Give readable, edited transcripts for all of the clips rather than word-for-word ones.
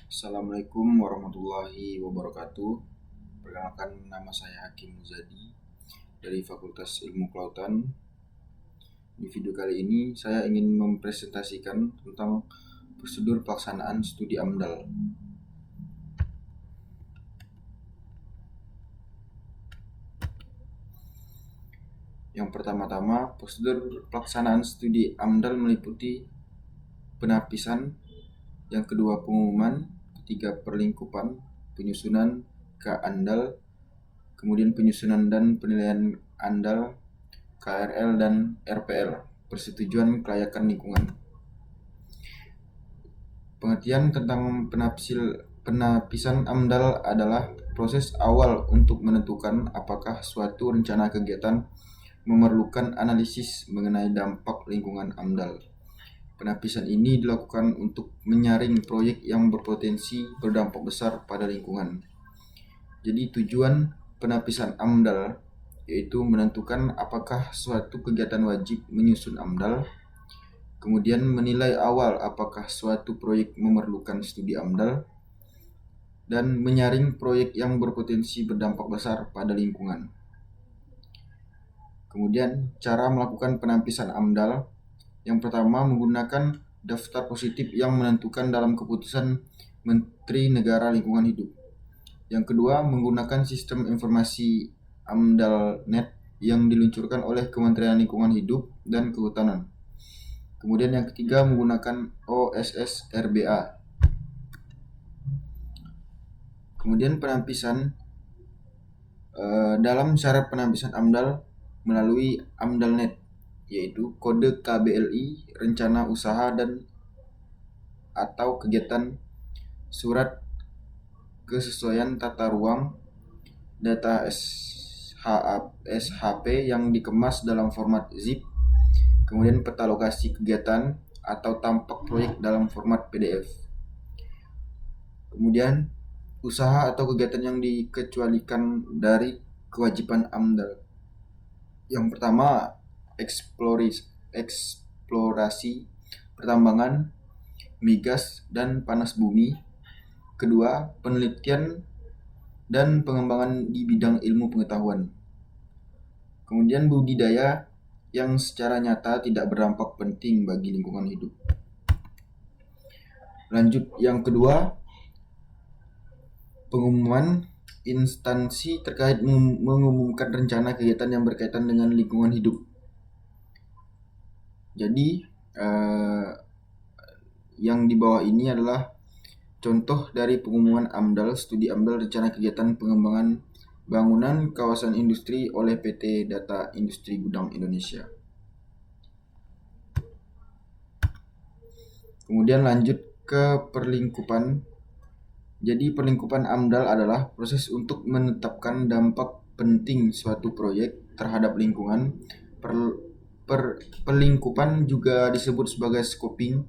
Assalamualaikum warahmatullahi wabarakatuh. Perkenalkan, nama saya Hakim Muzadi dari Fakultas Ilmu Kelautan. Di video kali ini saya ingin mempresentasikan tentang prosedur pelaksanaan studi AMDAL. Yang pertama-tama, prosedur pelaksanaan studi AMDAL meliputi penapisan, yang kedua pengumuman, ketiga perlingkupan, penyusunan ke-ANDAL, kemudian penyusunan dan penilaian ANDAL, KRL dan RPL, persetujuan kelayakan lingkungan. Pengertian tentang penapisan AMDAL adalah proses awal untuk menentukan apakah suatu rencana kegiatan memerlukan analisis mengenai dampak lingkungan AMDAL. Penapisan ini dilakukan untuk menyaring proyek yang berpotensi berdampak besar pada lingkungan. Jadi tujuan penapisan AMDAL yaitu menentukan apakah suatu kegiatan wajib menyusun AMDAL, kemudian menilai awal apakah suatu proyek memerlukan studi AMDAL, dan menyaring proyek yang berpotensi berdampak besar pada lingkungan. Kemudian cara melakukan penapisan AMDAL, yang pertama menggunakan daftar positif yang menentukan dalam keputusan Menteri Negara Lingkungan Hidup. Yang kedua menggunakan sistem informasi AMDAL.net yang diluncurkan oleh Kementerian Lingkungan Hidup dan Kehutanan. Kemudian yang ketiga menggunakan OSS RBA. Kemudian penapisan dalam syarat penapisan AMDAL melalui AMDAL.net, yaitu kode KBLI, rencana usaha dan atau kegiatan, surat kesesuaian tata ruang, data SHP yang dikemas dalam format zip, kemudian peta lokasi kegiatan atau tampak proyek dalam format PDF. Kemudian usaha atau kegiatan yang dikecualikan dari kewajiban AMDAL. Yang pertama, eksplorasi, pertambangan, migas dan panas bumi. Kedua, penelitian dan pengembangan di bidang ilmu pengetahuan. Kemudian budidaya yang secara nyata tidak berdampak penting bagi lingkungan hidup. Lanjut, yang kedua, pengumuman. Instansi terkait mengumumkan rencana kegiatan yang berkaitan dengan lingkungan hidup. Jadi yang di bawah ini adalah contoh dari pengumuman AMDAL, studi AMDAL rencana kegiatan pengembangan bangunan kawasan industri oleh PT Data Industri Gudang Indonesia. Kemudian lanjut ke perlingkupan. Jadi perlingkupan AMDAL adalah proses untuk menetapkan dampak penting suatu proyek terhadap lingkungan. Perlingkupan juga disebut sebagai scoping.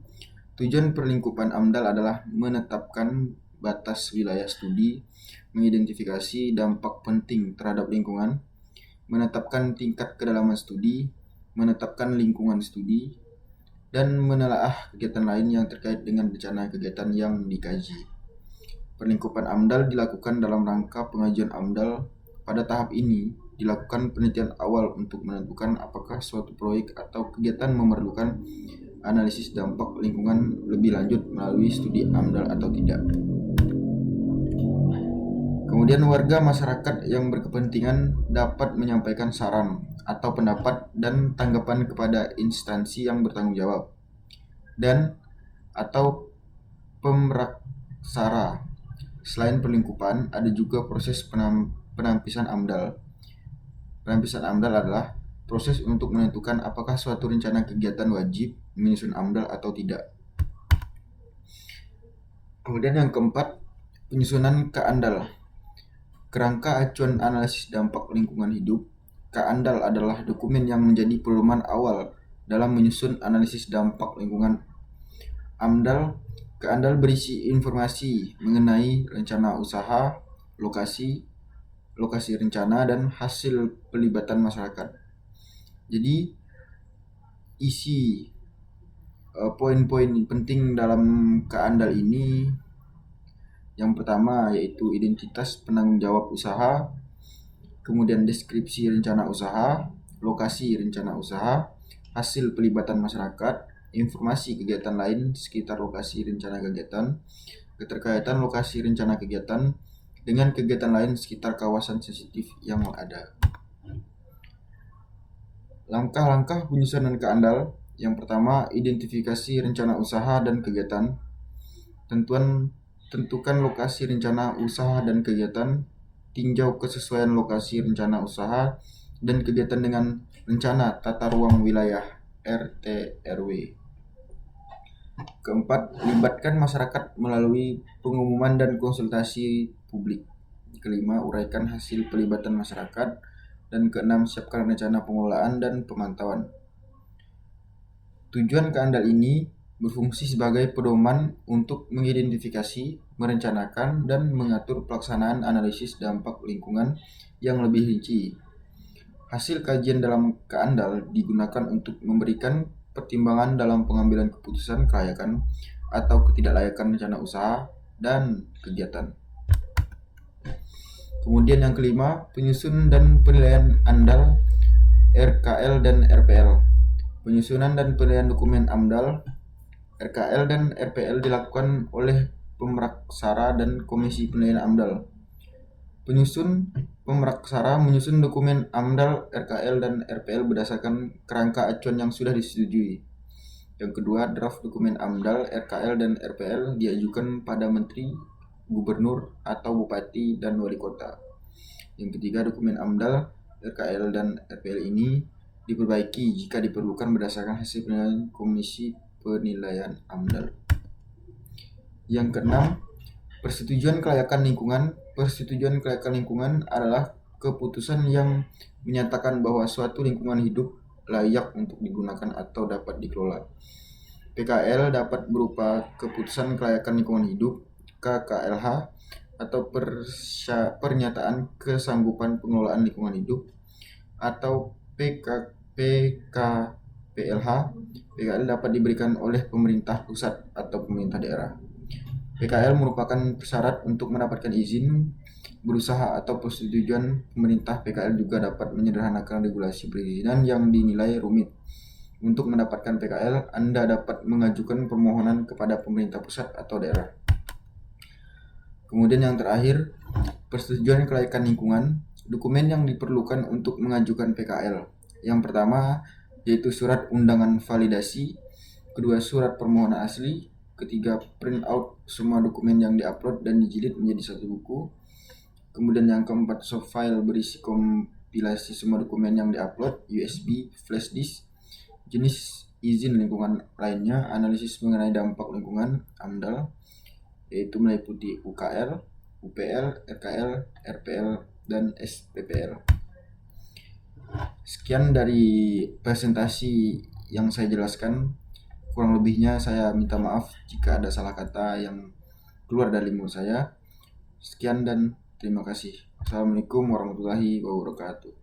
Tujuan perlingkupan AMDAL adalah menetapkan batas wilayah studi, mengidentifikasi dampak penting terhadap lingkungan, menetapkan tingkat kedalaman studi, menetapkan lingkungan studi, dan menelaah kegiatan lain yang terkait dengan rencana kegiatan yang dikaji. Perlingkupan AMDAL dilakukan dalam rangka pengajuan AMDAL. Pada tahap ini dilakukan penelitian awal untuk menentukan apakah suatu proyek atau kegiatan memerlukan analisis dampak lingkungan lebih lanjut melalui studi AMDAL atau tidak. Kemudian warga masyarakat yang berkepentingan dapat menyampaikan saran atau pendapat dan tanggapan kepada instansi yang bertanggung jawab dan atau pemraksara. Selain perlingkupan, ada juga proses penapisan AMDAL. Penapisan AMDAL adalah proses untuk menentukan apakah suatu rencana kegiatan wajib menyusun AMDAL atau tidak. Kemudian yang keempat, penyusunan KANDAL. Kerangka acuan analisis dampak lingkungan hidup. KANDAL adalah dokumen yang menjadi pedoman awal dalam menyusun analisis dampak lingkungan. KANDAL berisi informasi mengenai rencana usaha, lokasi rencana, dan hasil pelibatan masyarakat. Jadi isi poin-poin penting dalam KANDAL ini Yang pertama yaitu identitas penanggung jawab usaha, kemudian deskripsi rencana usaha, lokasi rencana usaha, hasil pelibatan masyarakat, informasi kegiatan lain sekitar lokasi rencana kegiatan, keterkaitan lokasi rencana kegiatan dengan kegiatan lain sekitar kawasan sensitif yang ada. Langkah-langkah penyusunan keandal. Yang pertama, identifikasi rencana usaha dan kegiatan. Tentukan lokasi rencana usaha dan kegiatan. Tinjau kesesuaian lokasi rencana usaha dan kegiatan dengan rencana tata ruang wilayah RT RW. Keempat, libatkan masyarakat melalui pengumuman dan konsultasi publik. Kelima, uraikan hasil pelibatan masyarakat. Dan keenam, siapkan rencana pengelolaan dan pemantauan. Tujuan keandal ini berfungsi sebagai pedoman untuk mengidentifikasi, merencanakan, dan mengatur pelaksanaan analisis dampak lingkungan yang lebih rinci. Hasil kajian dalam keandal digunakan untuk memberikan pertimbangan dalam pengambilan keputusan kelayakan atau ketidaklayakan rencana usaha dan kegiatan. Kemudian yang kelima, penyusunan dan penilaian AMDAL, RKL dan RPL. Penyusunan dan penilaian dokumen AMDAL, RKL dan RPL dilakukan oleh pemraksara dan komisi penilaian AMDAL. Pemraksara menyusun dokumen AMDAL, RKL dan RPL berdasarkan kerangka acuan yang sudah disetujui. Yang kedua, draft dokumen AMDAL, RKL dan RPL diajukan pada Menteri, Gubernur atau Bupati dan Wali Kota. Yang ketiga, dokumen AMDAL, RKL dan RPL ini diperbaiki jika diperlukan berdasarkan hasil penilaian Komisi Penilaian AMDAL. Yang keenam, persetujuan kelayakan lingkungan. Persetujuan kelayakan lingkungan adalah keputusan yang menyatakan bahwa suatu lingkungan hidup layak untuk digunakan atau dapat dikelola. PKL dapat berupa keputusan kelayakan lingkungan hidup, KKLH, atau pernyataan kesanggupan pengelolaan lingkungan hidup, atau PKPLH. PKL dapat diberikan oleh pemerintah pusat atau pemerintah daerah. PKL merupakan syarat untuk mendapatkan izin berusaha atau persetujuan pemerintah. PKL juga dapat menyederhanakan regulasi perizinan yang dinilai rumit. Untuk mendapatkan PKL, Anda dapat mengajukan permohonan kepada pemerintah pusat atau daerah. Kemudian yang terakhir, persetujuan kelayakan lingkungan. Dokumen yang diperlukan untuk mengajukan PKL. Yang pertama yaitu surat undangan validasi, kedua surat permohonan asli, ketiga print out semua dokumen yang diupload dan dijilid menjadi satu buku. Kemudian yang keempat, soft file berisi kompilasi semua dokumen yang diupload, USB, flash disk. Jenis izin lingkungan lainnya, analisis mengenai dampak lingkungan AMDAL, yaitu meliputi UKL, UPL, RKL, RPL, dan SPPL. Sekian dari presentasi yang saya jelaskan. Kurang lebihnya saya minta maaf jika ada salah kata yang keluar dari mulut saya. Sekian dan terima kasih. Assalamualaikum warahmatullahi wabarakatuh.